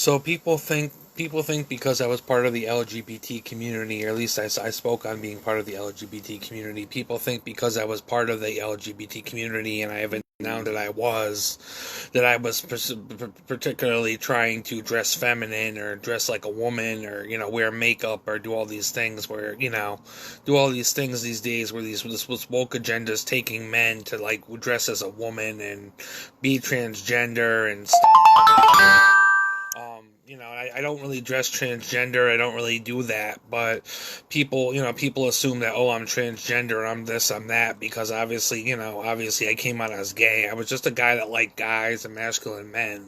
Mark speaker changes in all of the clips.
Speaker 1: So people think because I was part of the LGBT community, or at least I spoke on being part of the LGBT community. People think because I was part of the LGBT community and I have announced that I was particularly trying to dress feminine or dress like a woman or wear makeup or do all these things where do all these things these days where this woke agenda is taking men to like dress as a woman and be transgender and stuff. I don't really dress transgender. I don't really do that, but people assume that, oh, I'm transgender, I'm this, I'm that, because obviously I came out as gay. I was just a guy that liked guys and masculine men,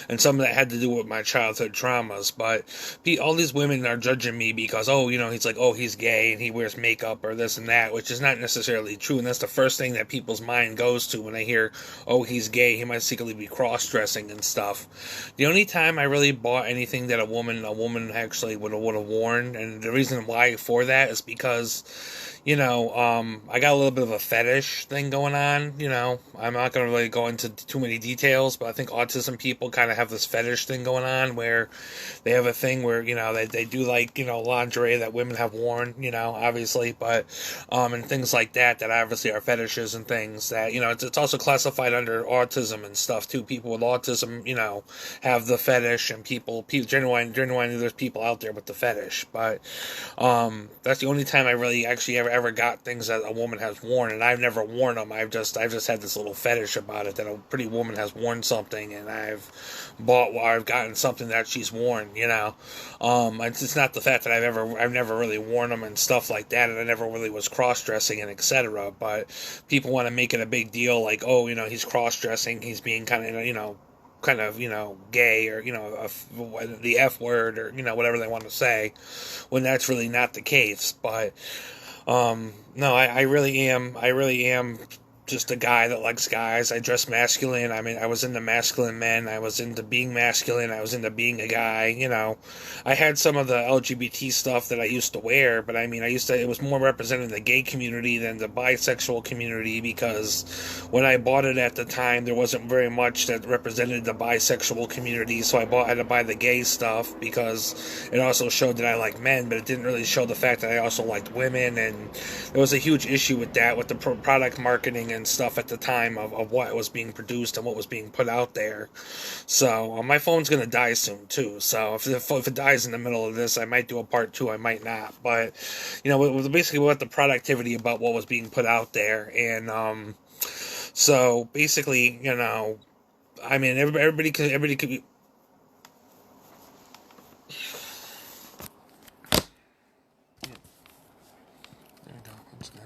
Speaker 1: and some of that had to do with my childhood traumas. But all these women are judging me because, oh, he's like, oh, he's gay and he wears makeup or this and that, which is not necessarily true. And that's the first thing that people's mind goes to when they hear, oh, he's gay, he might secretly be cross dressing and stuff. The only time I really bought anything that a woman actually would have worn, and the reason why for that is because I got a little bit of a fetish thing going on. I'm not going to really go into too many details, but I think autism people kind of have this fetish thing going on where they have a thing where, they do like, lingerie that women have worn, obviously, but, and things like that obviously are fetishes and things that, it's also classified under autism and stuff too. People with autism, have the fetish, and people genuinely there's people out there with the fetish, but, that's the only time I really actually ever got things that a woman has worn, and I've never worn them. I've just had this little fetish about it that a pretty woman has worn something, and I've gotten something that she's worn. It's not the fact that I've never really worn them and stuff like that, and I never really was cross dressing and etc. But people want to make it a big deal, like, oh, he's cross dressing, he's being kind of gay, or the F word, or whatever they want to say, when that's really not the case. But no, I really am. I really am just a guy that likes guys. I dress masculine. I mean, I was into masculine men. I was into being masculine. I was into being a guy. I had some of the LGBT stuff that I used to wear, but I mean, it was more representing the gay community than the bisexual community, because when I bought it at the time, there wasn't very much that represented the bisexual community, so I had to buy the gay stuff because it also showed that I like men, but it didn't really show the fact that I also liked women, and there was a huge issue with that, with the product marketing and stuff at the time of what was being produced and what was being put out there. So my phone's gonna die soon too. So if it dies in the middle of this, I might do a part two. I might not. But basically what the productivity about what was being put out there, and so basically, I mean, everybody could be. There we go. That's good.